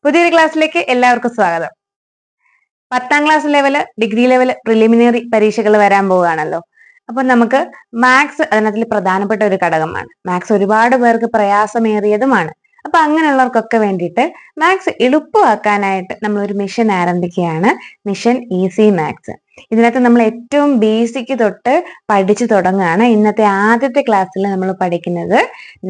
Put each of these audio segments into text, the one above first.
പുതിയൊരു ക്ലാസ്സിലേക്ക് എല്ലാവർക്കും സ്വാഗതം. 10ാം class level, degree level, preliminary പരീക്ഷകൾ വരാൻ പോവുകയാണല്ലോ. അപ്പൊ നമുക്ക് മാത്സ് അതിനകത്തിൽ പ്രധാനപ്പെട്ട ഒരു ഘടകമാണ്. മാത്സ് ഒരുപാട് പേർക്ക് പ്രയാസമേറിയതുമാണ്. അപ്പൊ അങ്ങനെയുള്ളവർക്കൊക്കെ വേണ്ടിയിട്ട് മാത്സ് എളുപ്പമാക്കാനായിട്ട് നമ്മൾ ഒരു മിഷൻ ആരംഭിക്കുകയാണ്, മിഷൻ ഈസി മാത്സ്. ഇതിനകത്ത് നമ്മൾ ഏറ്റവും ബേസിക് തൊട്ട് പഠിച്ചു തുടങ്ങുകയാണ്. ഇന്നത്തെ ആദ്യത്തെ ക്ലാസ്സിൽ നമ്മൾ പഠിക്കുന്നത്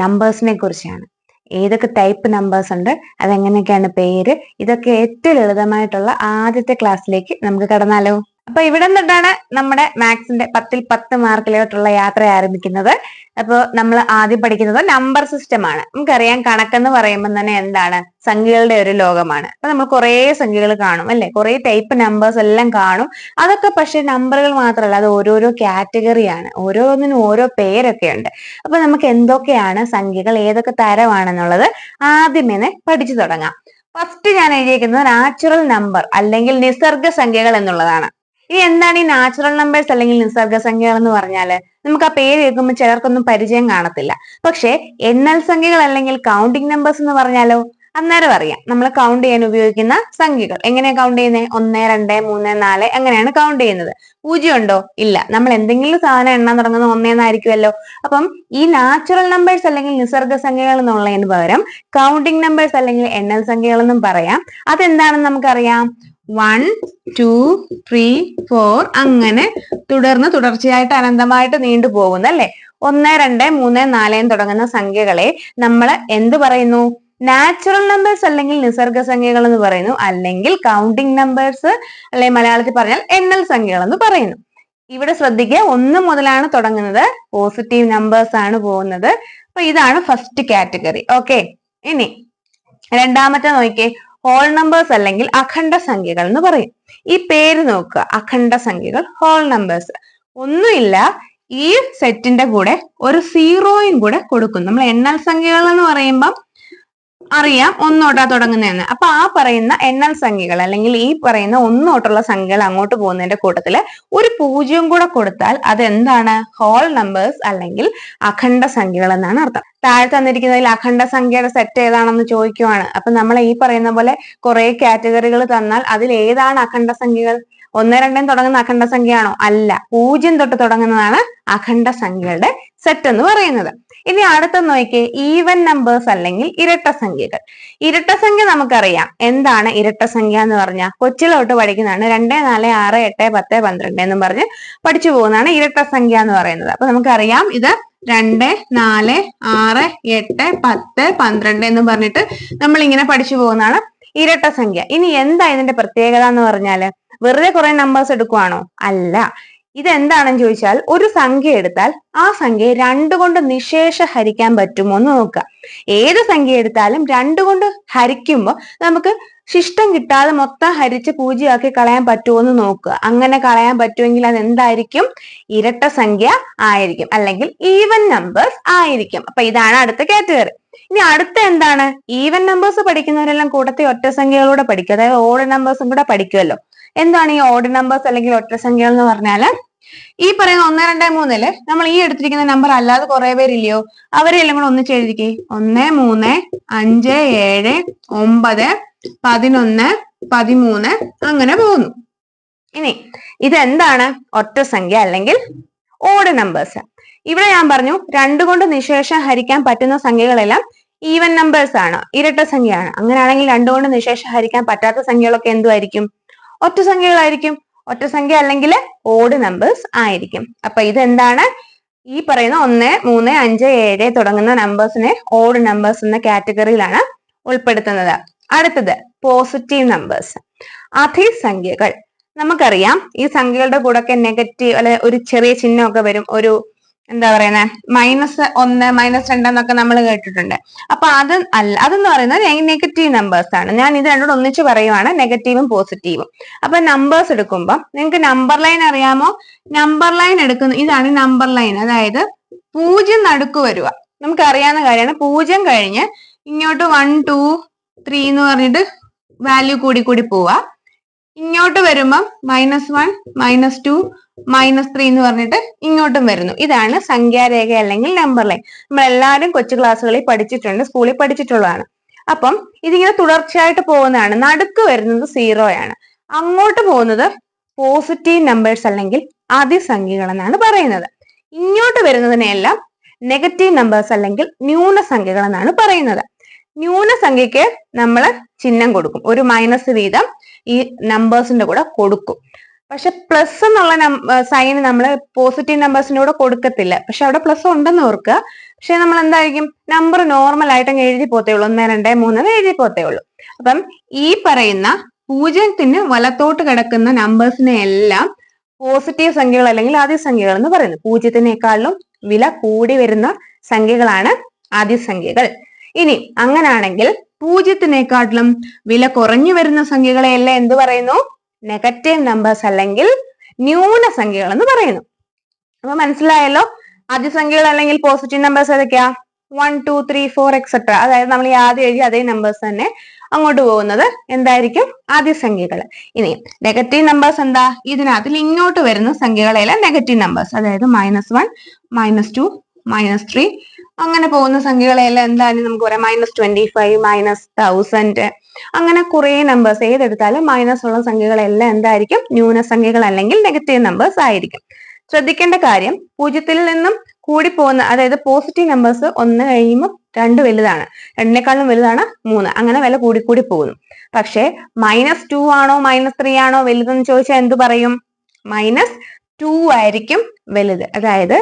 നമ്പേഴ്സിനെ കുറിച്ചാണ്. ഏതൊക്കെ ടൈപ്പ് നമ്പേഴ്സ് ഉണ്ട്, അതെങ്ങനെയൊക്കെയാണ് പേര്, ഇതൊക്കെ ഏറ്റവും ലളിതമായിട്ടുള്ള ആദ്യത്തെ ക്ലാസ്സിലേക്ക് നമുക്ക് കടന്നാലോ. അപ്പൊ ഇവിടെ നിന്നിട്ടാണ് നമ്മുടെ മാത്സിന്റെ 10ൽ 10 മാർക്കിലോട്ടുള്ള യാത്ര ആരംഭിക്കുന്നത്. അപ്പോൾ നമ്മൾ ആദ്യം പഠിക്കുന്നത് നമ്പർ സിസ്റ്റം ആണ്. നമുക്കറിയാം, കണക്കെന്ന് പറയുമ്പോൾ തന്നെ എന്താണ്, സംഖ്യകളുടെ ഒരു ലോകമാണ്. അപ്പൊ നമ്മൾ കുറെ സംഖ്യകൾ കാണും അല്ലെ, കുറെ ടൈപ്പ് നമ്പേഴ്സ് എല്ലാം കാണും. അതൊക്കെ പക്ഷെ നമ്പറുകൾ മാത്രമല്ല, അത് ഓരോരോ കാറ്റഗറിയാണ്, ഓരോന്നിനും ഓരോ പേരൊക്കെ ഉണ്ട്. അപ്പൊ നമുക്ക് എന്തൊക്കെയാണ് സംഖ്യകൾ, ഏതൊക്കെ തരമാണെന്നുള്ളത് ആദ്യമേ പഠിച്ചു തുടങ്ങാം. ഫസ്റ്റ് ഞാൻ എഴുതിയിരിക്കുന്നത് നാച്ചുറൽ നമ്പർ അല്ലെങ്കിൽ നിസർഗ സംഖ്യകൾ എന്നുള്ളതാണ്. ഇനി എന്താണ് ഈ നാച്ചുറൽ നമ്പേഴ്സ് അല്ലെങ്കിൽ നിസർഗ സംഖ്യകൾ എന്ന് പറഞ്ഞാല്, നമുക്ക് ആ പേര് കേൾക്കുമ്പോൾ ചിലർക്കൊന്നും പരിചയം കാണത്തില്ല. പക്ഷെ എണ്ണൽ സംഖ്യകൾ അല്ലെങ്കിൽ കൗണ്ടിങ് നമ്പേഴ്സ് എന്ന് പറഞ്ഞാലോ, അന്നേരം അറിയാം. നമ്മൾ കൗണ്ട് ചെയ്യാൻ ഉപയോഗിക്കുന്ന സംഖ്യകൾ എങ്ങനെയാ കൗണ്ട് ചെയ്യുന്നത്? 1, 2, 3, 4 അങ്ങനെയാണ് കൗണ്ട് ചെയ്യുന്നത്. 0 ഉണ്ടോ? ഇല്ല. നമ്മൾ എന്തെങ്കിലും സാധനം എണ്ണാൻ തുടങ്ങുന്നത് 1 എന്നായിരിക്കുമല്ലോ. അപ്പം ഈ നാച്ചുറൽ നമ്പേഴ്സ് അല്ലെങ്കിൽ നിസർഗ സംഖ്യകൾ എന്നുള്ളതിന് പകരം കൗണ്ടിങ് നമ്പേഴ്സ് അല്ലെങ്കിൽ എണ്ണൽ സംഖ്യകൾ എന്നും പറയാം. അതെന്താണെന്ന് നമുക്കറിയാം. 1, 2, 3, 4 അങ്ങനെ തുടർച്ചയായിട്ട് അനന്തമായിട്ട് നീണ്ടു പോകുന്നു അല്ലെ. 1, 2, 3, 4 തുടങ്ങുന്ന സംഖ്യകളെ നമ്മൾ എന്ത് പറയുന്നു? നാച്ചുറൽ നമ്പേഴ്സ് അല്ലെങ്കിൽ നിസർഗ സംഖ്യകൾ എന്ന് പറയുന്നു, അല്ലെങ്കിൽ കൗണ്ടിങ് നമ്പേഴ്സ് അല്ലെ മലയാളത്തിൽ പറഞ്ഞാൽ എണ്ണൽ സംഖ്യകൾ എന്ന് പറയുന്നു. ഇവിടെ ശ്രദ്ധിക്കുക, 1 മുതലാണ് തുടങ്ങുന്നത്, പോസിറ്റീവ് നമ്പേഴ്സ് ആണ് പോകുന്നത്. അപ്പൊ ഇതാണ് ഫസ്റ്റ് കാറ്റഗറി. ഓക്കെ, ഇനി രണ്ടാമത്തെ നോക്കിയേ, ഹോൾ നമ്പേഴ്സ് അല്ലെങ്കിൽ അഖണ്ഡ സംഖ്യകൾ എന്ന് പറയും. ഈ പേര് നോക്കുക, അഖണ്ഡ സംഖ്യകൾ, ഹോൾ നമ്പേഴ്സ്. ഒന്നുമില്ല, ഈ സെറ്റിന്റെ കൂടെ ഒരു സീറോയും കൂടെ കൊടുക്കും. നമ്മൾ എണ്ണൽ സംഖ്യകൾ എന്ന് പറയുമ്പം അറിയാം 1 തൊട്ടാ തുടങ്ങുന്നതെന്ന്. അപ്പൊ ആ പറയുന്ന എണ്ണൽ സംഖ്യകൾ അല്ലെങ്കിൽ ഈ പറയുന്ന 1 തൊട്ടുള്ള സംഖ്യകൾ അങ്ങോട്ട് പോകുന്നതിന്റെ കൂട്ടത്തില് ഒരു 0 കൂടെ കൊടുത്താൽ അതെന്താണ്? ഹോൾ നമ്പേഴ്സ് അല്ലെങ്കിൽ അഖണ്ഡ സംഖ്യകൾ എന്നാണ് അർത്ഥം. താഴെ തന്നിരിക്കുന്നതിൽ അഖണ്ഡ സംഖ്യയുടെ സെറ്റ് ഏതാണെന്ന് ചോദിക്കുവാണ്. അപ്പൊ നമ്മൾ ഈ പറയുന്ന പോലെ കുറെ കാറ്റഗറികൾ തന്നാൽ അതിൽ ഏതാണ് അഖണ്ഡ സംഖ്യകൾ? 1, 2 തുടങ്ങുന്ന അഖണ്ഡ സംഖ്യയാണോ? അല്ല, 0 തൊട്ട് തുടങ്ങുന്നതാണ് അഖണ്ഡ സംഖ്യകളുടെ സെറ്റ് എന്ന് പറയുന്നത്. ഇനി അടുത്ത നോക്കിയേ, ഈവൻ നമ്പേഴ്സ് അല്ലെങ്കിൽ ഇരട്ട സംഖ്യകൾ. ഇരട്ട സംഖ്യ നമുക്കറിയാം. എന്താണ് ഇരട്ട സംഖ്യ എന്ന് പറഞ്ഞാൽ? കൊച്ചിലോട്ട് പഠിക്കുന്നതാണ്. 2, 4, 6, 8, 10, 12 എന്നും പറഞ്ഞ് പഠിച്ചു പോകുന്നതാണ് ഇരട്ട സംഖ്യ എന്ന് പറയുന്നത്. അപ്പൊ നമുക്കറിയാം, ഇത് 2, 4, 6, 8, 10, 12 എന്നും പറഞ്ഞിട്ട് നമ്മൾ ഇങ്ങനെ പഠിച്ചു പോകുന്നതാണ് ഇരട്ട സംഖ്യ. ഇനി എന്താ ഇതിന്റെ പ്രത്യേകത എന്ന് പറഞ്ഞാല്, വെറുതെ കുറെ നമ്പേഴ്സ് എടുക്കുവാണോ? അല്ല. ഇതെന്താണെന്ന് ചോദിച്ചാൽ, ഒരു സംഖ്യ എടുത്താൽ ആ സംഖ്യയെ 2 കൊണ്ട് നിശേഷ ഹരിക്കാൻ പറ്റുമോ എന്ന് നോക്കുക. ഏത് സംഖ്യ എടുത്താലും 2 കൊണ്ട് ഹരിക്കുമ്പോൾ നമുക്ക് ശിഷ്ടം കിട്ടാതെ മൊത്തം ഹരിച്ച് 0 ആക്കി കളയാൻ പറ്റുമോ എന്ന് നോക്കുക. അങ്ങനെ കളയാൻ പറ്റുമെങ്കിൽ അത് എന്തായിരിക്കും? ഇരട്ട സംഖ്യ ആയിരിക്കും, അല്ലെങ്കിൽ ഈവൻ നമ്പേഴ്സ് ആയിരിക്കും. അപ്പൊ ഇതാണ് അടുത്ത കാറ്റഗറി. ഇനി അടുത്ത എന്താണ്? ഈവൻ നമ്പേഴ്സ് പഠിക്കുന്നവരെല്ലാം കൂട്ടത്തിൽ ഒറ്റ സംഖ്യകളൂടെ പഠിക്കും, അതായത് ഓഡ് നമ്പേഴ്സും കൂടെ പഠിക്കുമല്ലോ. എന്താണ് ഈ ഓഡ് നമ്പേഴ്സ് അല്ലെങ്കിൽ ഒറ്റ സംഖ്യകൾ എന്ന് പറഞ്ഞാല്, ഈ പറയുന്ന 1, 2, 3 നമ്മൾ ഈ എടുത്തിരിക്കുന്ന നമ്പർ അല്ലാതെ കുറെ പേരില്ലയോ, അവരെല്ലാം കൂടെ ഒന്നിച്ച് എഴുതിക്കേ. 1, 3, 5, 7, 9, 11, 13 അങ്ങനെ പോകുന്നു. ഇനി ഇതെന്താണ്? ഒറ്റ സംഖ്യ അല്ലെങ്കിൽ ഓഡ് നമ്പേഴ്സ്. ഇവിടെ ഞാൻ പറഞ്ഞു 2 കൊണ്ട് നിശേഷം ഹരിക്കാൻ പറ്റുന്ന സംഖ്യകളെല്ലാം ഈവൻ നമ്പേഴ്സ് ആണ്, ഇരട്ട സംഖ്യയാണ്. അങ്ങനെയാണെങ്കിൽ 2 കൊണ്ട് നിശേഷം ഹരിക്കാൻ പറ്റാത്ത സംഖ്യകളൊക്കെ എന്തുമായിരിക്കും? ഒറ്റ സംഖ്യകളായിരിക്കും. ഒറ്റ സംഖ്യ അല്ലെങ്കിൽ ഓഡ് നമ്പേഴ്സ് ആയിരിക്കും. അപ്പൊ ഇതെന്താണ്? ഈ പറയുന്ന 1, 3, 5, 7 തുടങ്ങുന്ന നമ്പേഴ്സിനെ ഓഡ് നമ്പേഴ്സ് എന്ന കാറ്റഗറിയിലാണ് ഉൾപ്പെടുത്തുന്നത്. അടുത്തത് പോസിറ്റീവ് നമ്പേഴ്സ്, അധിസംഖ്യകൾ. നമുക്കറിയാം, ഈ സംഖ്യകളുടെ കൂടെ ഒക്കെ നെഗറ്റീവ് അല്ലെ ഒരു ചെറിയ ചിഹ്നമൊക്കെ വരും. ഒരു എന്താ പറയുന്നത്, -1, -2 എന്നൊക്കെ നമ്മൾ കേട്ടിട്ടുണ്ട്. അപ്പൊ അത് അല്ല, അതെന്ന് പറയുന്നത് നെഗറ്റീവ് നമ്പേഴ്സ് ആണ്. ഞാൻ ഇത് രണ്ടും ഒന്നിച്ച് പറയുവാണ്, നെഗറ്റീവും പോസിറ്റീവും. അപ്പൊ നമ്പേഴ്സ് എടുക്കുമ്പോൾ നിങ്ങൾക്ക് നമ്പർ ലൈൻ അറിയാമോ? നമ്പർ ലൈൻ എടുക്കുന്ന ഇതാണ് നമ്പർ ലൈൻ, അതായത് 0 നടുക്ക് വരിക. നമുക്ക് അറിയാവുന്ന കാര്യമാണ്. 0 കഴിഞ്ഞ് ഇങ്ങോട്ട് 1, 2, 3 എന്ന് പറഞ്ഞിട്ട് വാല്യൂ കൂടി കൂടി പോവാ. ഇങ്ങോട്ട് വരുമ്പം -1, -2, -3 എന്ന് പറഞ്ഞിട്ട് ഇങ്ങോട്ടും വരുന്നു. ഇതാണ് സംഖ്യാരേഖ അല്ലെങ്കിൽ നമ്പർ ലൈൻ. നമ്മൾ എല്ലാവരും കൊച്ചു ക്ലാസ്സുകളിൽ പഠിച്ചിട്ടുണ്ട്, സ്കൂളിൽ പഠിച്ചിട്ടുള്ളതാണ്. അപ്പം ഇതിങ്ങനെ തുടർച്ചയായിട്ട് പോകുന്നതാണ്. നടുക്ക് വരുന്നത് 0 ആണ്. അങ്ങോട്ട് പോകുന്നത് പോസിറ്റീവ് നമ്പേഴ്സ് അല്ലെങ്കിൽ അതിസംഖ്യകൾ എന്നാണ് പറയുന്നത്. ഇങ്ങോട്ട് വരുന്നതിനെല്ലാം നെഗറ്റീവ് നമ്പേഴ്സ് അല്ലെങ്കിൽ ന്യൂനസംഖ്യകൾ എന്നാണ് പറയുന്നത്. ന്യൂനസംഖ്യക്ക് നമ്മൾ ചിഹ്നം കൊടുക്കും, ഒരു മൈനസ് വീതം ഈ നമ്പേഴ്സിന്റെ കൂടെ കൊടുക്കും. പക്ഷെ പ്ലസ് എന്നുള്ള സൈൻ നമ്മൾ പോസിറ്റീവ് നമ്പേഴ്സിന്റെ കൂടെ കൊടുക്കത്തില്ല. പക്ഷെ അവിടെ പ്ലസ് ഉണ്ടെന്ന് ഓർക്കുക. പക്ഷെ നമ്മൾ എന്തായിരിക്കും, നമ്പർ നോർമൽ ആയിട്ട് അങ്ങ് എഴുതി പോത്തേ ഉള്ളൂ, 1 2 3 എഴുതി പോത്തേ ഉള്ളൂ. അപ്പം ഈ പറയുന്ന 0 വലത്തോട്ട് കിടക്കുന്ന നമ്പേഴ്സിനെ എല്ലാം പോസിറ്റീവ് സംഖ്യകൾ അല്ലെങ്കിൽ അതിസംഖ്യകൾ എന്ന് പറയുന്നു. 0 വില കൂടി വരുന്ന സംഖ്യകളാണ് അതിസംഖ്യകൾ. ഇനി അങ്ങനാണെങ്കിൽ 0 വില കുറഞ്ഞു വരുന്ന സംഖ്യകളെയെല്ലാം എന്ത് പറയുന്നു? നെഗറ്റീവ് നമ്പേഴ്സ് അല്ലെങ്കിൽ ന്യൂനസംഖ്യകൾ എന്ന് പറയുന്നു. അപ്പൊ മനസ്സിലായല്ലോ, അതിസംഖ്യകൾ അല്ലെങ്കിൽ പോസിറ്റീവ് നമ്പേഴ്സ് ഏതൊക്കെയാ? 1 2 3 4 എക്സെട്ര. അതായത് നമ്മൾ ഈ ആദ്യം എഴുതി അതേ നമ്പേഴ്സ് തന്നെ അങ്ങോട്ട് പോകുന്നത് എന്തായിരിക്കും? അതിസംഖ്യകൾ. ഇനി നെഗറ്റീവ് നമ്പേഴ്സ് എന്താ? ഇതിനകത്തിൽ ഇങ്ങോട്ട് വരുന്ന സംഖ്യകളെല്ലാം നെഗറ്റീവ് നമ്പേഴ്സ്. അതായത് -1 -2 -3 അങ്ങനെ പോകുന്ന സംഖ്യകളെല്ലാം എന്താണ് നമുക്ക് പറയാം? -25 -1000 അങ്ങനെ കുറെ നമ്പേഴ്സ് ഏതെടുത്താലും മൈനസ് ഉള്ള സംഖ്യകളെല്ലാം എന്തായിരിക്കും? ന്യൂനസംഖ്യകൾ അല്ലെങ്കിൽ നെഗറ്റീവ് നമ്പേഴ്സ് ആയിരിക്കും. ശ്രദ്ധിക്കേണ്ട കാര്യം, 0 കൂടി പോകുന്ന, അതായത് പോസിറ്റീവ് നമ്പേഴ്സ് 1 കഴിയുമ്പോൾ 2 വലുതാണ്, 2 വലുതാണ് 3, അങ്ങനെ വില കൂടി പോകുന്നു. പക്ഷെ -2 ആണോ -3 ആണോ വലുതെന്ന് ചോദിച്ചാൽ എന്ത് പറയും? -2 ആയിരിക്കും വലുത്. അതായത്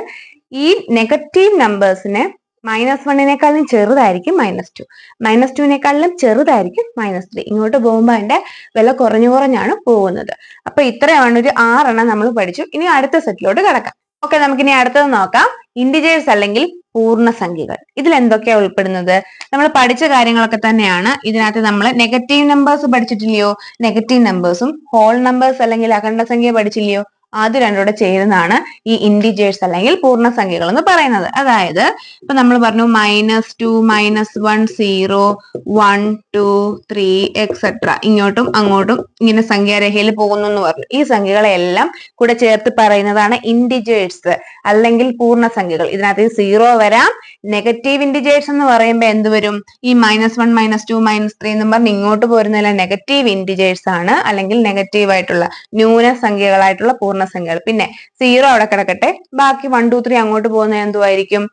ഈ നെഗറ്റീവ് നമ്പേഴ്സിന് -1 ചെറുതായിരിക്കും -2, -2 ചെറുതായിരിക്കും -3. ഇങ്ങോട്ട് പോകുമ്പോൾ അതിന്റെ വില കുറഞ്ഞാണ് പോകുന്നത്. അപ്പൊ ഇത്രയാണ് ഒരു 6 നമ്മൾ പഠിച്ചു. ഇനി അടുത്ത സെറ്റിലോട്ട് കിടക്കാം. ഓക്കെ, നമുക്കിനി അടുത്തത് നോക്കാം. ഇന്റിജേഴ്സ് അല്ലെങ്കിൽ പൂർണ്ണസംഖ്യകൾ. ഇതിൽ എന്തൊക്കെയാ ഉൾപ്പെടുന്നത്? നമ്മൾ പഠിച്ച കാര്യങ്ങളൊക്കെ തന്നെയാണ്. ഇതിനകത്ത് നമ്മൾ നെഗറ്റീവ് നമ്പേഴ്സ് പഠിച്ചിട്ടില്ലയോ? നെഗറ്റീവ് നമ്പേഴ്സും ഹോൾ നമ്പേഴ്സ് അല്ലെങ്കിൽ അഖണ്ഡസംഖ്യ പഠിച്ചില്ലയോ? അത് രണ്ടോടെ ചേരുന്നതാണ് ഈ ഇന്റിജേഴ്സ് അല്ലെങ്കിൽ പൂർണ്ണസംഖ്യകൾ എന്ന് പറയുന്നത്. അതായത് ഇപ്പൊ നമ്മൾ പറഞ്ഞു -2 -1 0 1 2 3 എക്സെട്ര, ഇങ്ങോട്ടും അങ്ങോട്ടും ഇങ്ങനെ സംഖ്യാരേഖയിൽ പോകുന്നു എന്ന് പറഞ്ഞു. ഈ സംഖ്യകളെല്ലാം കൂടെ ചേർത്ത് പറയുന്നതാണ് ഇന്റിജേഴ്സ് അല്ലെങ്കിൽ പൂർണ്ണസംഖ്യകൾ. ഇതിനകത്ത് 0 വരാം. നെഗറ്റീവ് ഇന്റിജേഴ്സ് എന്ന് പറയുമ്പോൾ എന്ത് വരും? ഈ -1 -2 -3 എന്നും പറഞ്ഞ് ഇങ്ങോട്ട് പോരുന്നതെല്ലാം നെഗറ്റീവ് ഇന്റിജേഴ്സ് ആണ്, അല്ലെങ്കിൽ നെഗറ്റീവ് ആയിട്ടുള്ള ന്യൂനസംഖ്യകളായിട്ടുള്ള പൂർണ്ണസംഖ്യകൾ. പിന്നെ 0 അവിടെ കിടക്കട്ടെ, ബാക്കി 1 2 3 അങ്ങോട്ട് പോകുന്നത് എന്തുമായിരിക്കും?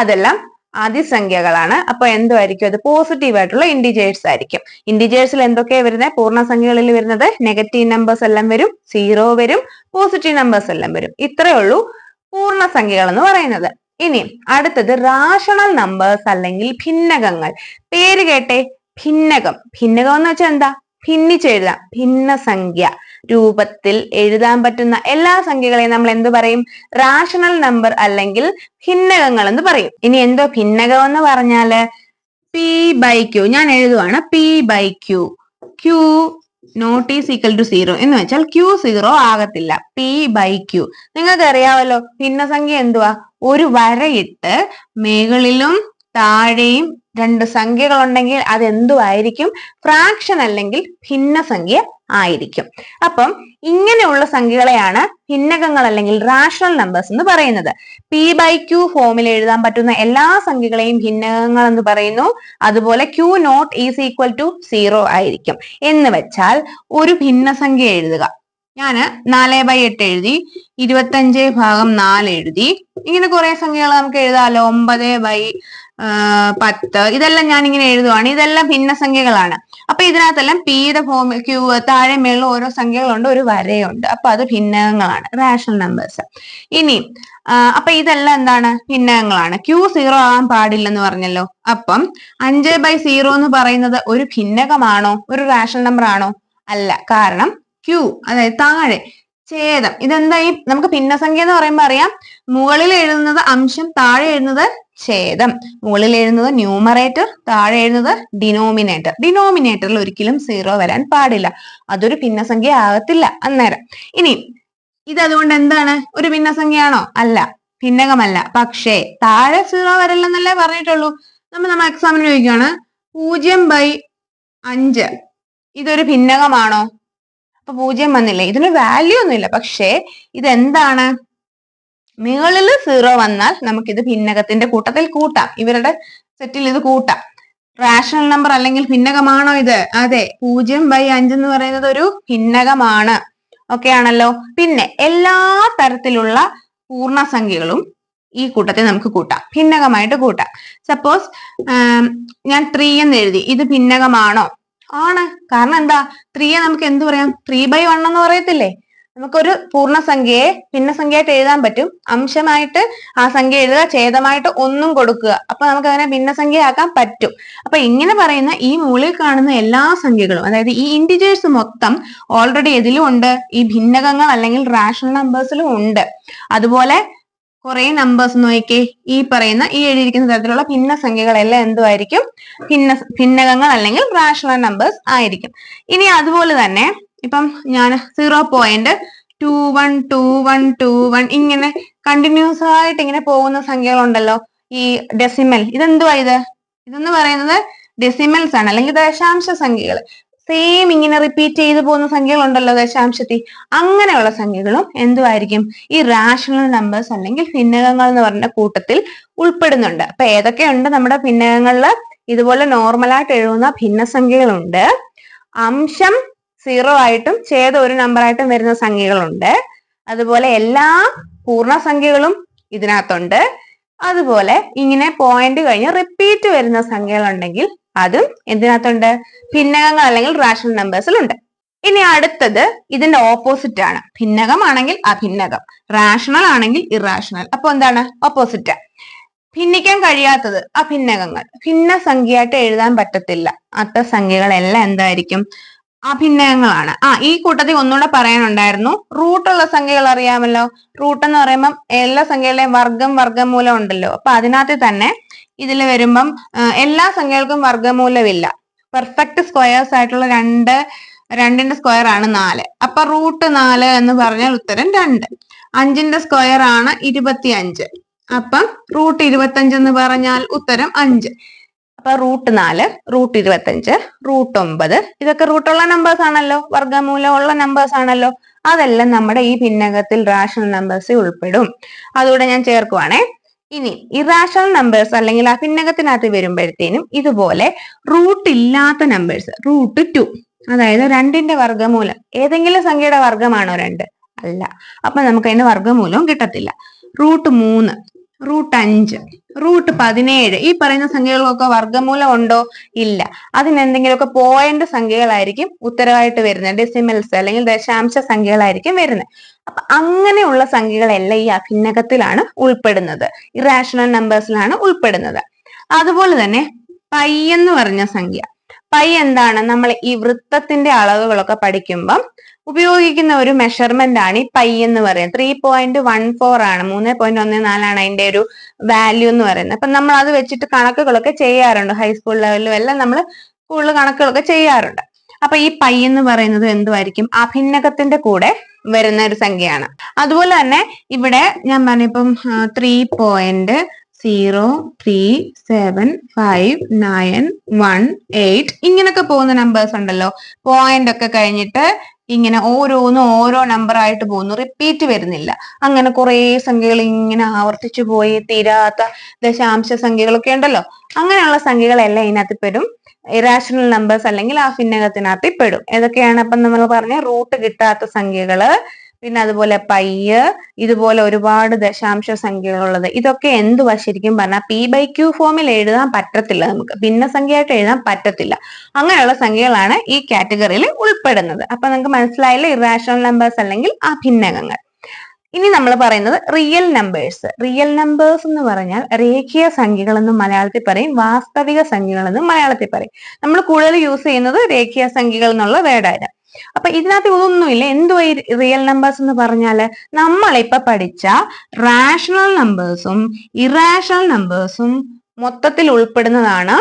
അതെല്ലാം അതിസംഖ്യകളാണ്. അപ്പൊ എന്തുമായിരിക്കും? അത് പോസിറ്റീവ് ആയിട്ടുള്ള ഇന്റിജേഴ്സ് ആയിരിക്കും. ഇന്റിജേഴ്സിൽ എന്തൊക്കെയാ വരുന്നത്? പൂർണ്ണസംഖ്യകളിൽ വരുന്നത് നെഗറ്റീവ് നമ്പേഴ്സ് എല്ലാം വരും, 0 വരും, പോസിറ്റീവ് നമ്പേഴ്സ് എല്ലാം വരും. ഇത്രയേ ഉള്ളൂ പൂർണ്ണസംഖ്യകൾ എന്ന് പറയുന്നത്. ഇനി അടുത്തത് റാഷണൽ നമ്പേഴ്സ് അല്ലെങ്കിൽ ഭിന്നകങ്ങൾ. പേര് കേട്ടെ, ഭിന്നകം. ഭിന്നകം എന്ന് വെച്ചാൽ എന്താ? ഭിന്നിച്ചെഴുതാം. ഭിന്നസംഖ്യ രൂപത്തിൽ എഴുതാൻ പറ്റുന്ന എല്ലാ സംഖ്യകളെയും നമ്മൾ എന്ത് പറയും? റാഷണൽ നമ്പർ അല്ലെങ്കിൽ ഭിന്നകങ്ങൾ എന്ന് പറയും. ഇനി എന്തോ ഭിന്നകം എന്ന് പറഞ്ഞാല് p/q. ഞാൻ എഴുതുവാണ് p/q. q not is equal to 0 എന്ന് വെച്ചാൽ q 0 ആകത്തില്ല. p/q നിങ്ങൾക്ക് അറിയാമല്ലോ. ഭിന്നസംഖ്യ എന്തുവാ? ഒരു വരയിട്ട് മേകളിലും താഴെയും 2 സംഖ്യകൾ ഉണ്ടെങ്കിൽ അത് എന്തുമായിരിക്കും? ഫ്രാക്ഷൻ അല്ലെങ്കിൽ ഭിന്നസംഖ്യ ആയിരിക്കും. അപ്പം ഇങ്ങനെയുള്ള സംഖ്യകളെയാണ് ഭിന്നകങ്ങൾ അല്ലെങ്കിൽ റാഷണൽ നമ്പേഴ്സ് എന്ന് പറയുന്നത്. p/q ഫോമിൽ എഴുതാൻ പറ്റുന്ന എല്ലാ സംഖ്യകളെയും ഭിന്നകങ്ങൾ എന്ന് പറയുന്നു. അതുപോലെ q not is equal to 0 ആയിരിക്കും. എന്ന് വെച്ചാൽ ഒരു ഭിന്നസംഖ്യ എഴുതുക. ഞാന് 4/8 എഴുതി, 25/4 എഴുതി. ഇങ്ങനെ കുറെ സംഖ്യകൾ നമുക്ക് എഴുതാമല്ലോ. 9/10 ഇതെല്ലാം ഞാൻ ഇങ്ങനെ എഴുതുവാണ്. ഇതെല്ലാം ഭിന്നസംഖ്യകളാണ്. അപ്പൊ ഇതിനകത്തെല്ലാം പിയുടെ ഫോമിൽ ക്യൂ താഴെ മേളിൽ ഓരോ സംഖ്യകളുണ്ട്, ഒരു വരയുണ്ട്. അപ്പൊ അത് ഭിന്നകങ്ങളാണ്, റാഷണൽ നമ്പേഴ്സ്. ഇനി അപ്പൊ ഇതെല്ലാം എന്താണ്? ഭിന്നകങ്ങളാണ്. q 0 ആകാൻ പാടില്ലെന്ന് പറഞ്ഞല്ലോ. അപ്പം 5/0 എന്ന് പറയുന്നത് ഒരു ഭിന്നകമാണോ? ഒരു റാഷണൽ നമ്പർ ആണോ? അല്ല. കാരണം q അതായത് താഴെ ഛേദം. ഇതെന്തായി? നമുക്ക് ഭിന്നസംഖ്യ എന്ന് പറയുമ്പോൾ അറിയാം, മുകളിൽ എഴുതുന്നത് അംശം, താഴെ എഴുതുന്നത് ഛേദം. മുകളിൽ എഴുതുന്നത് ന്യൂമറേറ്റർ, താഴെ എഴുതുന്നത് ഡിനോമിനേറ്റർ. ഡിനോമിനേറ്ററിൽ ഒരിക്കലും 0 വരാൻ പാടില്ല. അതൊരു ഭിന്നസംഖ്യ ആകത്തില്ല അന്നേരം. ഇനി ഇതതുകൊണ്ട് എന്താണ്? ഒരു ഭിന്നസംഖ്യയാണോ? അല്ല, ഭിന്നകമല്ല. പക്ഷേ താഴെ 0 വരില്ലെന്നല്ലേ പറഞ്ഞിട്ടുള്ളൂ. നമ്മൾ എക്സാമിന് ചോദിക്കുകയാണ് 0/5 ഇതൊരു ഭിന്നകമാണോ? അപ്പൊ 0 വന്നില്ലേ? ഇതിന് വാല്യൂ ഒന്നുമില്ല. പക്ഷേ ഇതെന്താണ്? മുകളിൽ 0 വന്നാൽ നമുക്കിത് ഭിന്നകത്തിന്റെ കൂട്ടത്തിൽ കൂട്ടാം. ഇവരുടെ സെറ്റിൽ ഇത് കൂട്ടാം. റാഷണൽ നമ്പർ അല്ലെങ്കിൽ ഭിന്നകമാണോ ഇത്? അതെ, 0/5 എന്ന് പറയുന്നത് ഒരു ഭിന്നകമാണ്. ഓക്കെ ആണല്ലോ. പിന്നെ എല്ലാ തരത്തിലുള്ള പൂർണ്ണസംഖ്യകളും ഈ കൂട്ടത്തിൽ നമുക്ക് കൂട്ടാം, ഭിന്നകമായിട്ട് കൂട്ടാം. സപ്പോസ് ഞാൻ 3 എന്ന് എഴുതി, ഇത് ഭിന്നകമാണോ? ആണ്. കാരണം എന്താ? 3 നമുക്ക് എന്ത് പറയാം? 3/1 എന്ന് പറയത്തില്ലേ? നമുക്കൊരു പൂർണ്ണസംഖ്യയെ ഭിന്നസംഖ്യയായിട്ട് എഴുതാൻ പറ്റും. അംശമായിട്ട് ആ സംഖ്യ എഴുതുക, ഛേദമായിട്ട് ഒന്നും കൊടുക്കുക. അപ്പൊ നമുക്ക് അതിനെ ഭിന്നസംഖ്യയാക്കാൻ പറ്റും. അപ്പൊ ഇങ്ങനെ പറയുന്ന ഈ മുകളിൽ കാണുന്ന എല്ലാ സംഖ്യകളും, അതായത് ഈ ഇന്റിജേഴ്സ് മൊത്തം ഓൾറെഡി ഇതിലും ഉണ്ട്, ഈ ഭിന്നകങ്ങൾ അല്ലെങ്കിൽ റാഷണൽ നമ്പേഴ്സിലും ഉണ്ട്. അതുപോലെ കുറെ നമ്പേഴ്സ് നോക്കിക്കേ, ഈ പറയുന്ന ഈ എഴുതിയിരിക്കുന്ന തരത്തിലുള്ള ഭിന്നസംഖ്യകളെല്ലാം എന്തുമായിരിക്കും? ഭിന്നകങ്ങൾ അല്ലെങ്കിൽ റാഷണൽ നമ്പേഴ്സ് ആയിരിക്കും. ഇനി അതുപോലെ തന്നെ ഇപ്പം ഞാൻ 0.212121 ഇങ്ങനെ കണ്ടിന്യൂസ് ആയിട്ട് ഇങ്ങനെ പോകുന്ന സംഖ്യകളുണ്ടല്ലോ, ഈ ഡെസിമൽ, ഇതെന്തുവാ ഇത്? ഇതെന്ന് പറയുന്നത് ഡെസിമൽസ് ആണ്, അല്ലെങ്കിൽ ദശാംശ സംഖ്യകൾ. സെയിം ഇങ്ങനെ റിപ്പീറ്റ് ചെയ്തു പോകുന്ന സംഖ്യകളുണ്ടല്ലോ ദശാംശത്തിൽ, അങ്ങനെയുള്ള സംഖ്യകളും എന്തുമായിരിക്കും? ഈ റാഷണൽ നമ്പേഴ്സ് അല്ലെങ്കിൽ ഭിന്നകങ്ങൾ എന്ന് പറഞ്ഞ കൂട്ടത്തിൽ ഉൾപ്പെടുന്നുണ്ട്. അപ്പൊ ഏതൊക്കെയുണ്ട് നമ്മുടെ ഭിന്നകങ്ങളില്? ഇതുപോലെ നോർമലായിട്ട് എഴുതുന്ന ഭിന്നസംഖ്യകളുണ്ട്, അംശം 0 ആയിട്ടും ഛേദം ഒരു നമ്പറായിട്ടും വരുന്ന സംഖ്യകളുണ്ട്, അതുപോലെ എല്ലാ പൂർണ്ണസംഖ്യകളും ഇതിനകത്തുണ്ട്, അതുപോലെ ഇങ്ങനെ പോയിന്റ് കഴിഞ്ഞ് റിപ്പീറ്റ് വരുന്ന സംഖ്യകളുണ്ടെങ്കിൽ അതും എന്തിനകത്തുണ്ട്? ഭിന്നകങ്ങൾ അല്ലെങ്കിൽ റാഷണൽ നമ്പേഴ്സിലുണ്ട്. ഇനി അടുത്തത് ഇതിന്റെ ഓപ്പോസിറ്റ് ആണ്. ഭിന്നകമാണെങ്കിൽ അഭിന്നകം, റാഷണൽ ആണെങ്കിൽ ഇറാഷണൽ. അപ്പൊ എന്താണ് ഓപ്പോസിറ്റ്? ഭിന്നിക്കാൻ കഴിയാത്തത് അഭിന്നകങ്ങൾ, ഭിന്നസംഖ്യയായിട്ട് എഴുതാൻ പറ്റത്തില്ല. അത്തരം സംഖ്യകളെല്ലാം എന്തായിരിക്കും? അഭിന്നകങ്ങളാണ്. ഈ കൂട്ടത്തിൽ ഒന്നുകൂടെ പറയാനുണ്ടായിരുന്നു, റൂട്ടുള്ള സംഖ്യകൾ അറിയാമല്ലോ. റൂട്ട് എന്ന് പറയുമ്പം എല്ലാ സംഖ്യകളുടെയും വർഗം വർഗമൂലം ഉണ്ടല്ലോ. അപ്പൊ അതിനകത്ത് തന്നെ ഇതിൽ വരുമ്പം എല്ലാ സംഖ്യകൾക്കും വർഗമൂലമില്ല. പെർഫെക്റ്റ് സ്ക്വയേഴ്സ് ആയിട്ടുള്ള രണ്ടിന്റെ സ്ക്വയർ ആണ് 4. അപ്പൊ √4 എന്ന് പറഞ്ഞാൽ ഉത്തരം 2. 5ന്റെ സ്ക്വയർ ആണ് 25. അപ്പം √25 എന്ന് പറഞ്ഞാൽ ഉത്തരം 5. അപ്പൊ √4, √25, √9 ഇതൊക്കെ റൂട്ടുള്ള നമ്പേഴ്സ് ആണല്ലോ, വർഗമൂലമുള്ള നമ്പേഴ്സ് ആണല്ലോ. അതെല്ലാം നമ്മുടെ ഈ ഭിന്നകത്തിൽ റാഷണൽ നമ്പേഴ്സിൽ ഉൾപ്പെടും. അതുകൂടെ ഞാൻ ചേർക്കുവാണേ. ഇനി ഇറാഷണൽ നമ്പേഴ്സ് അല്ലെങ്കിൽ അഭിന്നകത്തിനകത്ത് വരുമ്പോഴത്തേനും ഇതുപോലെ റൂട്ട് ഇല്ലാത്ത നമ്പേഴ്സ്, √2, അതായത് 2ന്റെ വർഗമൂലം, ഏതെങ്കിലും സംഖ്യയുടെ വർഗമാണോ 2? അല്ല. അപ്പൊ നമുക്ക് അതിന്റെ വർഗമൂലവും കിട്ടത്തില്ല. √3, √5, √17 ഈ പറയുന്ന സംഖ്യകൾക്കൊക്കെ വർഗമൂലം ഉണ്ടോ? ഇല്ല. അതിനെന്തെങ്കിലുമൊക്കെ പോയിന്റ് സംഖ്യകളായിരിക്കും ഉത്തരവായിട്ട് വരുന്നത്, ഡെസിമൽസ് അല്ലെങ്കിൽ ദശാംശ സംഖ്യകളായിരിക്കും വരുന്നത്. അപ്പൊ അങ്ങനെയുള്ള സംഖ്യകളെല്ലാം ഈ അഭിന്നകത്തിലാണ് ഉൾപ്പെടുന്നത്, ഇറാഷണൽ നമ്പേഴ്സിലാണ് ഉൾപ്പെടുന്നത്. അതുപോലെ തന്നെ പൈ എന്ന് പറഞ്ഞ സംഖ്യ, പൈ എന്താണ്? നമ്മൾ ഈ വൃത്തത്തിന്റെ അളവുകളൊക്കെ പഠിക്കുമ്പം ഉപയോഗിക്കുന്ന ഒരു മെഷർമെന്റ് ആണ് ഈ പൈ എന്ന് പറയുന്നത്. 3.14 ആണ്, 3.14 ആണ് അതിന്റെ ഒരു വാല്യൂ എന്ന് പറയുന്നത്. അപ്പൊ നമ്മൾ അത് വെച്ചിട്ട് കണക്കുകളൊക്കെ ചെയ്യാറുണ്ട്, ഹൈസ്കൂൾ ലെവലിലും എല്ലാം നമ്മൾ കൂടുതൽ കണക്കുകളൊക്കെ ചെയ്യാറുണ്ട്. അപ്പൊ ഈ പൈ എന്ന് പറയുന്നത് എന്തുമായിരിക്കും? അഭിന്നകത്തിന്റെ കൂടെ വരുന്ന ഒരു സംഖ്യയാണ്. അതുപോലെ തന്നെ ഇവിടെ ഞാൻ പറഞ്ഞിപ്പം 3.0375918 ഇങ്ങനൊക്കെ പോകുന്ന നമ്പേഴ്സ് ഉണ്ടല്ലോ, പോയിന്റ് ഒക്കെ കഴിഞ്ഞിട്ട് ഇങ്ങനെ ഓരോന്നും ഓരോ നമ്പർ ആയിട്ട് പോകുന്നു, റിപ്പീറ്റ് വരുന്നില്ല. അങ്ങനെ കുറെ സംഖ്യകൾ ഇങ്ങനെ ആവർത്തിച്ചു പോയി തീരാത്ത ദശാംശ സംഖ്യകളൊക്കെ ഉണ്ടല്ലോ. അങ്ങനെയുള്ള സംഖ്യകളെല്ലാം ഇതിനകത്ത് പെടും, ഇറാഷണൽ നമ്പേഴ്സ് അല്ലെങ്കിൽ അഭിന്നകത്തിനകത്ത് പെടും. ഏതൊക്കെയാണ്? അപ്പം നമ്മൾ പറഞ്ഞ റൂട്ട് കിട്ടാത്ത സംഖ്യകള്, പിന്നെ അതുപോലെ പയ്യ്, ഇതുപോലെ ഒരുപാട് ദശാംശ സംഖ്യകളുള്ളത്. ഇതൊക്കെ എന്തുവാ ശരിക്കും പറഞ്ഞാൽ P/Q ഫോമിൽ എഴുതാൻ പറ്റത്തില്ല, നമുക്ക് ഭിന്നസംഖ്യയായിട്ട് എഴുതാൻ പറ്റത്തില്ല. അങ്ങനെയുള്ള സംഖ്യകളാണ് ഈ കാറ്റഗറിയിൽ ഉൾപ്പെടുന്നത്. അപ്പൊ നമുക്ക് മനസ്സിലായില്ലേ, ഇറാഷണൽ നമ്പേഴ്സ് അല്ലെങ്കിൽ അഭിന്നകങ്ങൾ. ഇനി നമ്മൾ പറയുന്നത് റിയൽ നമ്പേഴ്സ്. റിയൽ നമ്പേഴ്സ് എന്ന് പറഞ്ഞാൽ രേഖീയ സംഖ്യകൾ എന്നും മലയാളത്തിൽ പറയും, വാസ്തവിക സംഖ്യകൾ എന്നും മലയാളത്തിൽ പറയും. നമ്മൾ കൂടുതൽ യൂസ് ചെയ്യുന്നത് രേഖീയ സംഖ്യകൾ എന്നുള്ള വേർഡാണ്. അപ്പൊ ഇതിനകത്ത് ഇതൊന്നുമില്ല. എന്തുവാ ഈ റിയൽ നമ്പേഴ്സ് എന്ന് പറഞ്ഞാല് നമ്മളിപ്പൊ പഠിച്ച റാഷണൽ നമ്പേഴ്സും ഇറാഷണൽ നമ്പേഴ്സും മൊത്തത്തിൽ ഉൾപ്പെടുന്നതാണ്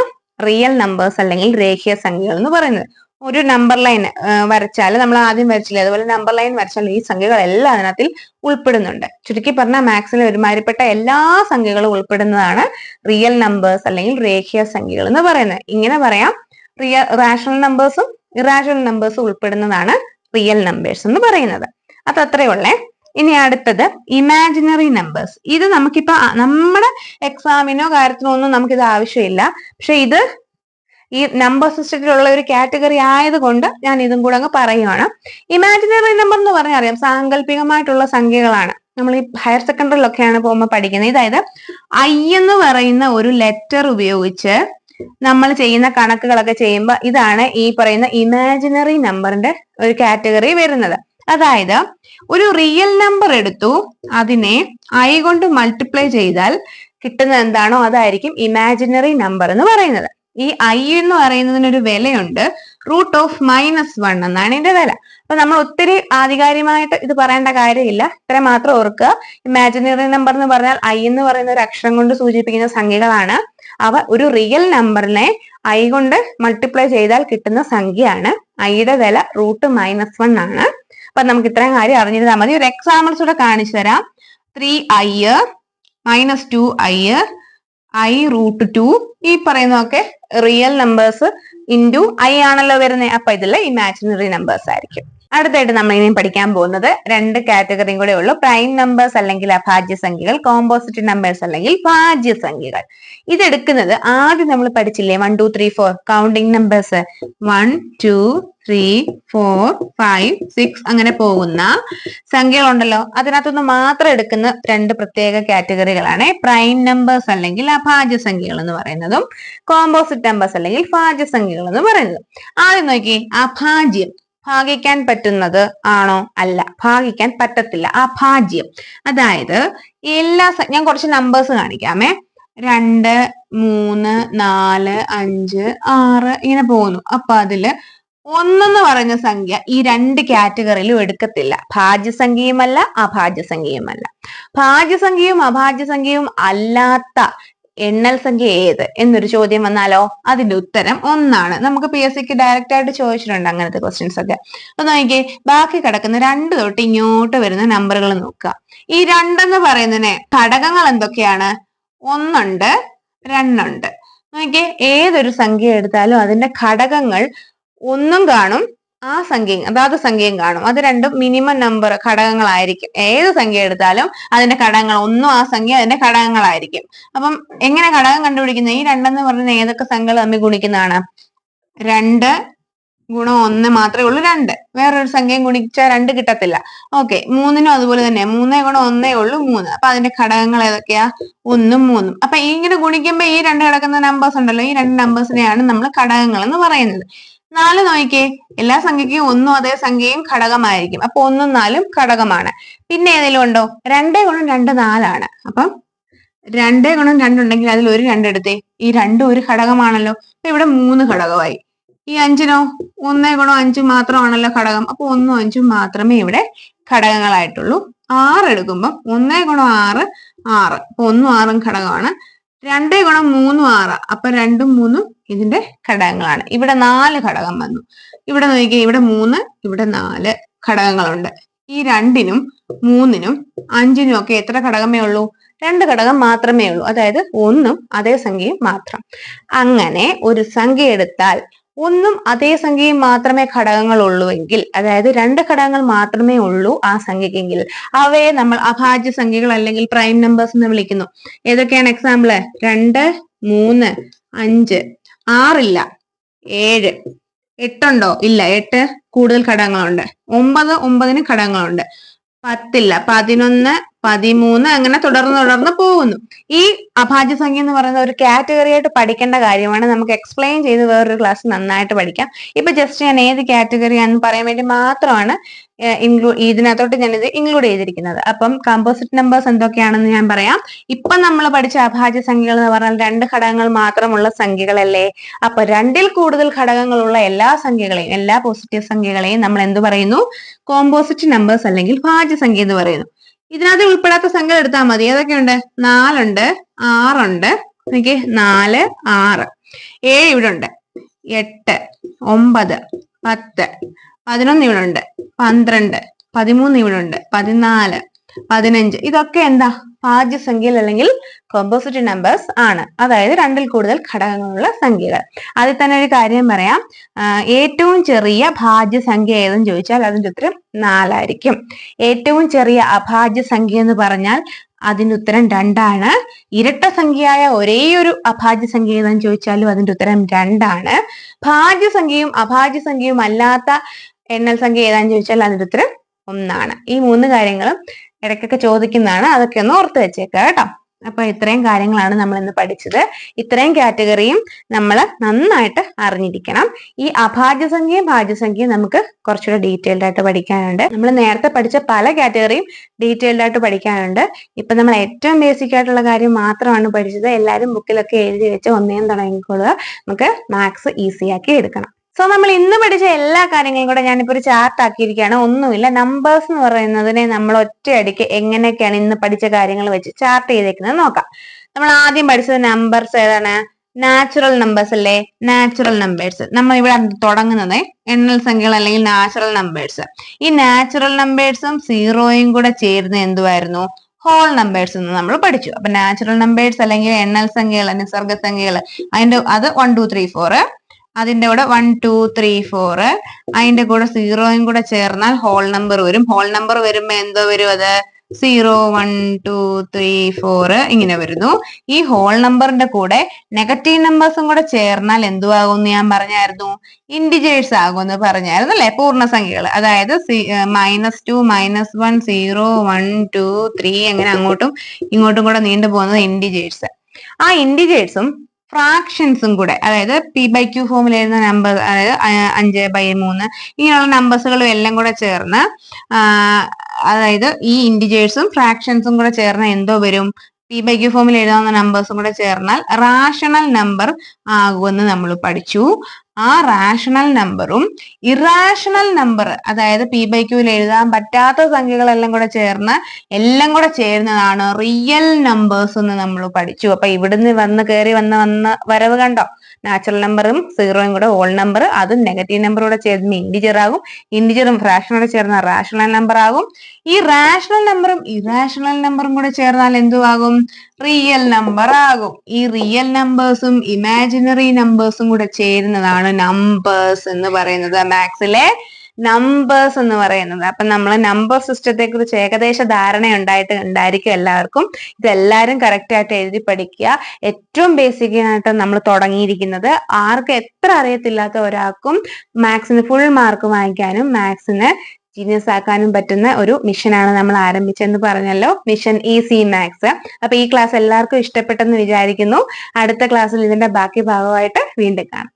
റിയൽ നമ്പേഴ്സ് അല്ലെങ്കിൽ രേഖീയ സംഖ്യകൾ എന്ന് പറയുന്നത്. ഒരു നമ്പർ ലൈൻ വരച്ചാൽ, നമ്മൾ ആദ്യം വരച്ചില്ലേ, അതുപോലെ നമ്പർ ലൈൻ വരച്ചാൽ ഈ സംഖ്യകളെല്ലാം അതിനകത്തിൽ ഉൾപ്പെടുന്നുണ്ട്. ചുരുക്കി പറഞ്ഞാൽ മാത്സിൽ ഒരുമാതിരിപ്പെട്ട എല്ലാ സംഖ്യകളും ഉൾപ്പെടുന്നതാണ് റിയൽ നമ്പേഴ്സ് അല്ലെങ്കിൽ രേഖീയ സംഖ്യകൾ എന്ന് പറയുന്നത്. ഇങ്ങനെ പറയാം, റാഷണൽ നമ്പേഴ്സും ഇറാഷണൽ നമ്പേഴ്സും ഉൾപ്പെടുന്നതാണ് റിയൽ നമ്പേഴ്സ് എന്ന് പറയുന്നത്. അത് അത്രയേ ഉള്ളേ. ഇനി അടുത്തത് ഇമാജിനറി നമ്പേഴ്സ്. ഇത് നമുക്കിപ്പോ നമ്മുടെ എക്സാമിനോ കാര്യത്തിനോ ഒന്നും നമുക്കിത് ആവശ്യമില്ല. പക്ഷെ ഇത് ഈ നമ്പർ സിസ്റ്റത്തിലുള്ള ഒരു കാറ്റഗറി ആയതുകൊണ്ട് ഞാൻ ഇതും കൂടെ അങ്ങ് പറയുവാണ്. ഇമാജിനറി നമ്പർ എന്ന് പറഞ്ഞാൽ അറിയാം, സാങ്കല്പികമായിട്ടുള്ള സംഖ്യകളാണ്. നമ്മൾ ഈ ഹയർ സെക്കൻഡറിയിലൊക്കെയാണ് പോകുമ്പോൾ പഠിക്കുന്നത്. അതായത് ഐ എന്ന് പറയുന്ന ഒരു ലെറ്റർ ഉപയോഗിച്ച് നമ്മൾ ചെയ്യുന്ന കണക്കുകളൊക്കെ ചെയ്യുമ്പോൾ ഇതാണ് ഈ പറയുന്ന ഇമാജിനറി നമ്പറിന്റെ ഒരു കാറ്റഗറി വരുന്നത്. അതായത് ഒരു റിയൽ നമ്പർ എടുത്തു, അതിനെ ഐ കൊണ്ട് മൾട്ടിപ്ലൈ ചെയ്താൽ കിട്ടുന്നത് എന്താണോ അതായിരിക്കും ഇമാജിനറി നമ്പർ എന്ന് പറയുന്നത്. ഈ ഐ എന്ന് പറയുന്നതിനൊരു വിലയുണ്ട്, √(-1) എന്നാണ് ഇതിന്റെ വില. അപ്പൊ നമ്മൾ ഒത്തിരി ആധികാരികമായിട്ട് ഇത് പറയേണ്ട കാര്യമില്ല, ഇത്ര മാത്രം ഓർക്കുക. ഇമാജിനറി നമ്പർ എന്ന് പറഞ്ഞാൽ ഐ എന്ന് പറയുന്ന ഒരു അക്ഷരം കൊണ്ട് സൂചിപ്പിക്കുന്ന സംഖ്യകളാണ്. അവ ഒരു റിയൽ നമ്പറിനെ ഐ കൊണ്ട് മൾട്ടിപ്ലൈ ചെയ്താൽ കിട്ടുന്ന സംഖ്യയാണ്. ഐയുടെ വില √-1 ആണ്. അപ്പൊ നമുക്ക് ഇത്രയും കാര്യം അറിഞ്ഞിരുന്നാൽ മതി. ഒരു എക്സാമ്പിൾസ് കൂടെ കാണിച്ചു തരാം. 3i -2i i√2 ഈ പറയുന്നതൊക്കെ റിയൽ നമ്പേഴ്സ് ഇൻറ്റു ഐ ആണല്ലോ വരുന്നത്. അപ്പൊ ഇതിൽ ഇമാജിനറി നമ്പേഴ്സ് ആയിരിക്കും. അടുത്തായിട്ട് നമ്മൾ ഇനിയും പഠിക്കാൻ പോകുന്നത് 2 കാറ്റഗറിയും കൂടെ ഉള്ളു. പ്രൈം നമ്പേഴ്സ് അല്ലെങ്കിൽ അഭാജ്യ സംഖ്യകൾ, കോമ്പോസിറ്റ് നമ്പേഴ്സ് അല്ലെങ്കിൽ ഭാജ്യ സംഖ്യകൾ. ഇതെടുക്കുന്നത് ആദ്യം നമ്മൾ പഠിച്ചില്ലേ 1 2 3 4 കൗണ്ടിങ് നമ്പേഴ്സ്, 1 2 3 4 5 6 അങ്ങനെ പോകുന്ന സംഖ്യകളുണ്ടല്ലോ, അതിനകത്തുനിന്ന് മാത്രം എടുക്കുന്ന 2 പ്രത്യേക കാറ്റഗറികളാണ് പ്രൈം നമ്പേഴ്സ് അല്ലെങ്കിൽ അഭാജ്യ സംഖ്യകൾ എന്ന് പറയുന്നതും കോമ്പോസിറ്റ് നമ്പേഴ്സ് അല്ലെങ്കിൽ ഭാജ്യ സംഖ്യകൾ എന്ന് പറയുന്നതും. ആദ്യം നോക്കി, അഭാജ്യം ഭാഗിക്കാൻ പറ്റുന്നത് ആണോ? അല്ല, ഭാഗിക്കാൻ പറ്റത്തില്ല. അഭാജ്യം അതായത് ഞാൻ കുറച്ച് നമ്പേഴ്സ് കാണിക്കാമേ. 2 3 4 5 6 ഇങ്ങനെ പോകുന്നു. അപ്പൊ അതില് 1 എന്ന് പറയുന്ന സംഖ്യ ഈ 2 കാറ്റഗറിയിലും എടുക്കത്തില്ല. ഭാജ്യസംഖ്യയുമല്ല അഭാജ്യസംഖ്യയുമല്ല. ഭാജ്യസംഖ്യയും അഭാജ്യസംഖ്യയും അല്ലാത്ത എണ്ണൽ സംഖ്യ ഏത് എന്നൊരു ചോദ്യം വന്നാലോ അതിന്റെ ഉത്തരം 1 ആണ്. നമുക്ക് PSCക്ക് ഡയറക്റ്റ് ആയിട്ട് ചോദിച്ചിട്ടുണ്ട് അങ്ങനത്തെ ക്വസ്റ്റ്യൻസ് ഒക്കെ. അപ്പൊ നോക്കിയേ, ബാക്കി കിടക്കുന്ന 2 തൊട്ട് ഇങ്ങോട്ട് വരുന്ന നമ്പറുകൾ നോക്കുക. ഈ 2 എന്ന് പറയുന്നതിന് ഘടകങ്ങൾ എന്തൊക്കെയാണ്? 1 ഉണ്ട്, 2 ഉണ്ട്. നോക്കിയേ, ഏതൊരു സംഖ്യ എടുത്താലും അതിന്റെ ഘടകങ്ങൾ 1 കാണും, ആ സംഖ്യയും അതാത് സംഖ്യയും കാണും. അത് രണ്ടും മിനിമം നമ്പർ ഘടകങ്ങളായിരിക്കും. ഏത് സംഖ്യ എടുത്താലും അതിന്റെ ഘടകങ്ങൾ 1 ആ സംഖ്യ അതിന്റെ ഘടകങ്ങളായിരിക്കും. അപ്പം എങ്ങനെ ഘടകം കണ്ടുപിടിക്കുന്നത്? ഈ 2 എന്ന് പറയുന്നത് ഏതൊക്കെ സംഖ്യകൾ തമ്മിൽ ഗുണിക്കുന്നതാണ്? 2 × 1 മാത്രമേ ഉള്ളൂ 2. വേറൊരു സംഖ്യയും ഗുണിച്ചാൽ 2 കിട്ടത്തില്ല. ഓക്കെ, 3നും അതുപോലെ തന്നെ 3 × 1 ഉള്ളൂ 3. അപ്പൊ അതിന്റെ ഘടകങ്ങൾ ഏതൊക്കെയാ? 1ഉം 3ഉം. അപ്പൊ ഇങ്ങനെ ഗുണിക്കുമ്പോ ഈ 2 കിടക്കുന്ന നമ്പേഴ്സ് ഉണ്ടല്ലോ, ഈ 2 നമ്പേഴ്സിനെയാണ് നമ്മൾ ഘടകങ്ങൾ എന്ന് പറയുന്നത്. 4 നോക്കിക്കേ, എല്ലാ സംഖ്യയ്ക്കും 1ഉം അതേ സംഖ്യയും ഘടകമായിരിക്കും. അപ്പൊ 1ഉം 4ഉം ഘടകമാണ്. പിന്നെ ഏതെങ്കിലും ഉണ്ടോ? 2 × 2 4ആണ്. അപ്പം 2 × 2 ഉണ്ടെങ്കിൽ അതിൽ ഒരു 2 എടുത്തേ, ഈ 2 ഒരു ഘടകമാണല്ലോ. അപ്പൊ ഇവിടെ 3 ഘടകമായി. ഈ 5നോ 1 × 5 മാത്രമാണല്ലോ ഘടകം. അപ്പൊ 1ഉം 5ഉം മാത്രമേ ഇവിടെ ഘടകങ്ങളായിട്ടുള്ളൂ. 6 എടുക്കുമ്പോൾ 1 × 6 6. അപ്പൊ 1ഉം 6ഉം ഘടകമാണ്. 2 × 3 6. അപ്പൊ 2ഉം 3ഉം ഇതിന്റെ ഘടകങ്ങളാണ്. ഇവിടെ 4 ഘടകം വന്നു. ഇവിടെ നോക്കിയാൽ ഇവിടെ 3 ഇവിടെ 4 ഘടകങ്ങളുണ്ട്. ഈ 2നും 3നും 5നും ഒക്കെ എത്ര ഘടകമേ ഉള്ളൂ? 2 ഘടകം മാത്രമേ ഉള്ളൂ. അതായത് 1ഉം അതേ സംഖ്യയും മാത്രം. അങ്ങനെ ഒരു സംഖ്യ എടുത്താൽ 1ഉം അതേ സംഖ്യയും മാത്രമേ ഘടകങ്ങൾ ഉള്ളൂവെങ്കിൽ, അതായത് 2 ഘടകങ്ങൾ മാത്രമേ ഉള്ളൂ ആ സംഖ്യക്കെങ്കിൽ അവയെ നമ്മൾ അഭാജ്യ സംഖ്യകൾ അല്ലെങ്കിൽ പ്രൈം നമ്പേഴ്സ് എന്ന് വിളിക്കുന്നു. ഏതൊക്കെയാണ് എക്സാമ്പിൾ? 2 3 5 6 ഇല്ല, 7 8 ഉണ്ടോ? ഇല്ല, 8 കൂടുതൽ ഘടകങ്ങളുണ്ട്. 9 9ന് ഘടകങ്ങളുണ്ട്. 10 ഇല്ല, 11 13 അങ്ങനെ തുടർന്ന് പോകുന്നു. ഈ അഭാജ്യ സംഖ്യ എന്ന് പറയുന്ന ഒരു കാറ്റഗറി ആയിട്ട് പഠിക്കേണ്ട കാര്യമാണ്. നമുക്ക് എക്സ്പ്ലെയിൻ ചെയ്ത് വേറൊരു ക്ലാസ് നന്നായിട്ട് പഠിക്കാം. ഇപ്പൊ ജസ്റ്റ് ഞാൻ ഏത് കാറ്റഗറിയാണെന്ന് പറയാൻ വേണ്ടി മാത്രമാണ് ഇതിനകത്തോട്ട് ഞാൻ ഇത് ഇൻക്ലൂഡ് ചെയ്തിരിക്കുന്നത്. അപ്പം കമ്പോസിറ്റ് നമ്പേഴ്സ് എന്തൊക്കെയാണെന്ന് ഞാൻ പറയാം. ഇപ്പൊ നമ്മൾ പഠിച്ച അഭാജ്യ സംഖ്യകൾ എന്ന് പറഞ്ഞാൽ 2 ഘടകങ്ങൾ മാത്രമുള്ള സംഖ്യകളല്ലേ. അപ്പൊ 2ൽ കൂടുതൽ ഘടകങ്ങളുള്ള എല്ലാ സംഖ്യകളെയും, എല്ലാ പോസിറ്റീവ് സംഖ്യകളെയും നമ്മൾ എന്ത് പറയുന്നു? കോമ്പോസിറ്റ് നമ്പേഴ്സ് അല്ലെങ്കിൽ ഭാജ്യ സംഖ്യ എന്ന് പറയുന്നു. ഇതിനകത്ത് ഉൾപ്പെടാത്ത സംഖ്യ എടുത്താൽ മതി. ഏതൊക്കെയുണ്ട്? 4 ഉണ്ട്, 6 ഉണ്ട്. എനിക്ക് 4 6 7 ഇവിടെ ഉണ്ട്, 8 9 10 11 ഇവിടെ ഉണ്ട്, 12 13 ഇവിടെ ഉണ്ട്, 14 15. ഇതൊക്കെ എന്താ? ഭാജ്യസംഖ്യകൾ അല്ലെങ്കിൽ കോമ്പോസിറ്റ് നമ്പേഴ്സ് ആണ്. അതായത് 2ൽ കൂടുതൽ ഘടകങ്ങളുള്ള സംഖ്യകൾ. അതിൽ തന്നെ ഒരു കാര്യം പറയാം, ഏറ്റവും ചെറിയ ഭാജ്യസംഖ്യ ഏതെന്ന് ചോദിച്ചാൽ അതിന്റെ ഉത്തരം 4 ആയിരിക്കും. ഏറ്റവും ചെറിയ അഭാജ്യ സംഖ്യ എന്ന് പറഞ്ഞാൽ അതിന്റെ ഉത്തരം 2 ആണ്. ഇരട്ട സംഖ്യയായ ഒരേ ഒരു അഭാജ്യ സംഖ്യ ഏതാന്ന് ചോദിച്ചാലും അതിന്റെ ഉത്തരം 2 ആണ്. ഭാജ്യസംഖ്യയും അഭാജ്യസംഖ്യയും അല്ലാത്ത എണ്ണൽ സംഖ്യ ഏതാന്ന് ചോദിച്ചാൽ അതിന്റെ ഉത്തരം 1 ആണ്. ഈ 3 കാര്യങ്ങളും ഇടയ്ക്കൊക്കെ ചോദിക്കുന്നതാണ്. അതൊക്കെ ഒന്ന് ഓർത്ത് വെച്ചേക്കുക കേട്ടോ. അപ്പൊ ഇത്രയും കാര്യങ്ങളാണ് നമ്മൾ ഇന്ന് പഠിച്ചത്. ഇത്രയും കാറ്റഗറിയും നമ്മൾ നന്നായിട്ട് അറിഞ്ഞിരിക്കണം. ഈ അഭാജ്യസംഖ്യയും ഭാജ്യസംഖ്യയും നമുക്ക് കുറച്ചുകൂടെ ഡീറ്റെയിൽഡ് ആയിട്ട് പഠിക്കാനുണ്ട്. നമ്മൾ നേരത്തെ പഠിച്ച പല കാറ്റഗറിയും ഡീറ്റെയിൽഡ് ആയിട്ട് പഠിക്കാനുണ്ട്. ഇപ്പൊ നമ്മൾ ഏറ്റവും ബേസിക് ആയിട്ടുള്ള കാര്യം മാത്രമാണ് പഠിച്ചത്. എല്ലാവരും ബുക്കിലൊക്കെ എഴുതി വെച്ച് ഒന്നേം തുടങ്ങിക്കൊള്ളുക. നമുക്ക് മാത്സ് ഈസി ആക്കി എടുക്കണം. സോ നമ്മൾ ഇന്ന് പഠിച്ച എല്ലാ കാര്യങ്ങളും കൂടെ ഞാനിപ്പോ ഒരു ചാർട്ട് ആക്കിയിരിക്കുകയാണ്. ഒന്നുമില്ല, നമ്പേഴ്സ് എന്ന് പറയുന്നതിനെ നമ്മൾ ഒറ്റയടിക്ക് എങ്ങനെയൊക്കെയാണ് ഇന്ന് പഠിച്ച കാര്യങ്ങൾ വെച്ച് ചാർട്ട് ചെയ്തേക്കുന്നത് നോക്കാം. നമ്മൾ ആദ്യം പഠിച്ചത് നമ്പേഴ്സ് ഏതാണ്? നാച്ചുറൽ നമ്പേഴ്സ് അല്ലേ? നാച്ചുറൽ നമ്പേഴ്സ് നമ്മൾ ഇവിടെ തുടങ്ങുന്നത് എണ്ണൽ സംഖ്യകൾ അല്ലെങ്കിൽ നാച്ചുറൽ നമ്പേഴ്സ്. ഈ നാച്ചുറൽ നമ്പേഴ്സും സീറോയും കൂടെ ചേർന്ന് എന്തുവായിരുന്നു? ഹോൾ നമ്പേഴ്സ് എന്ന് നമ്മൾ പഠിച്ചു. അപ്പൊ നാച്ചുറൽ നമ്പേഴ്സ് അല്ലെങ്കിൽ എണ്ണൽ സംഖ്യകൾ, നിസർഗ സംഖ്യകൾ, അത് 1 2 3 4, അതിന്റെ കൂടെ 1 2 3 4, അതിന്റെ കൂടെ സീറോയും കൂടെ ചേർന്നാൽ ഹോൾ നമ്പർ വരും. ഹോൾ നമ്പർ വരുമ്പോ എന്തോ വരും? അത് 0 1 2 3 4 ഇങ്ങനെ വരുന്നു. ഈ ഹോൾ നമ്പറിന്റെ കൂടെ നെഗറ്റീവ് നമ്പേഴ്സും കൂടെ ചേർന്നാൽ എന്തുവാകുമെന്ന് ഞാൻ പറഞ്ഞായിരുന്നു? ഇൻഡിജേഴ്സ് ആകുമെന്ന് പറഞ്ഞായിരുന്നു അല്ലെ? പൂർണ്ണസംഖ്യകൾ. അതായത് -2 -1 0 1 2 3 അങ്ങനെ അങ്ങോട്ടും ഇങ്ങോട്ടും കൂടെ നീണ്ടു പോകുന്നത് ഇൻഡിജേഴ്സ്. ആ ഇൻഡിജേഴ്സും ഫ്രാക്ഷൻസും കൂടെ, അതായത് p/q ഫോമിൽ എഴുതുന്ന നമ്പർ, അതായത് 5/3 ഇങ്ങനെയുള്ള നമ്പേഴ്സുകളും എല്ലാം കൂടെ ചേർന്ന്, അതായത് ഈ ഇൻഡിജേഴ്സും ഫ്രാക്ഷൻസും കൂടെ ചേർന്ന് എന്തോ വരും? p/q ഫോമിൽ എഴുതാവുന്ന നമ്പേഴ്സും കൂടെ ചേർന്നാൽ റാഷണൽ നമ്പർ ആകുമെന്ന് നമ്മൾ പഠിച്ചു. ആ റാഷണൽ നമ്പറും ഇറാഷണൽ നമ്പർ, അതായത് p/qൽ എഴുതാൻ പറ്റാത്ത സംഖ്യകളെല്ലാം കൂടെ ചേർന്ന് എല്ലാം കൂടെ ചേരുന്നതാണ് റിയൽ നമ്പേഴ്സ് എന്ന് നമ്മൾ പഠിച്ചു. അപ്പൊ ഇവിടുന്ന് കയറി വന്ന വരവ് കണ്ടോ? നാച്ചുറൽ നമ്പറും സീറോയും കൂടെ ഹോൾ നമ്പർ, അതും നെഗറ്റീവ് നമ്പറോടെ ചേർന്ന് ഇൻഡിജർ ആകും. ഇൻഡിജറും ഫ്രാക്ഷനോടെ ചേർന്ന റാഷണൽ നമ്പർ ആകും. ഈ റാഷണൽ നമ്പറും ഇറാഷണൽ നമ്പറും കൂടെ ചേർന്നാൽ എന്തുവാകും? റിയൽ നമ്പർ ആകും. ഈ റിയൽ നമ്പേഴ്സും ഇമാജിനറി നമ്പേഴ്സും കൂടെ ചേരുന്നതാണ് നമ്പേഴ്സ് എന്ന് പറയുന്നത്. മാത്സിലെ നമ്പേഴ്സ് എന്ന് പറയുന്നത്. അപ്പൊ നമ്മൾ നമ്പർ സിസ്റ്റത്തെ കുറിച്ച് ഏകദേശ ധാരണ ഉണ്ടായിരിക്കും എല്ലാവർക്കും. ഇതെല്ലാവരും കറക്റ്റ് ആയിട്ട് എഴുതി പഠിക്കുക. ഏറ്റവും ബേസിക് ആയിട്ട് നമ്മൾ തുടങ്ങിയിരിക്കുന്നത് ആർക്കും എത്ര അറിയത്തില്ലാത്ത ഒരാൾക്കും മാത്സിന് ഫുൾ മാർക്ക് വാങ്ങിക്കാനും മാത്സിന് ജീനിയസ് ആക്കാനും പറ്റുന്ന ഒരു മിഷനാണ് നമ്മൾ ആരംഭിച്ചെന്ന് പറഞ്ഞല്ലോ, മിഷൻ ഈസി മാത്സ്. അപ്പൊ ഈ ക്ലാസ് എല്ലാവർക്കും ഇഷ്ടപ്പെട്ടെന്ന് വിചാരിക്കുന്നു. അടുത്ത ക്ലാസ്സിൽ ഇതിന്റെ ബാക്കി ഭാഗമായിട്ട് വീണ്ടും കാണാം.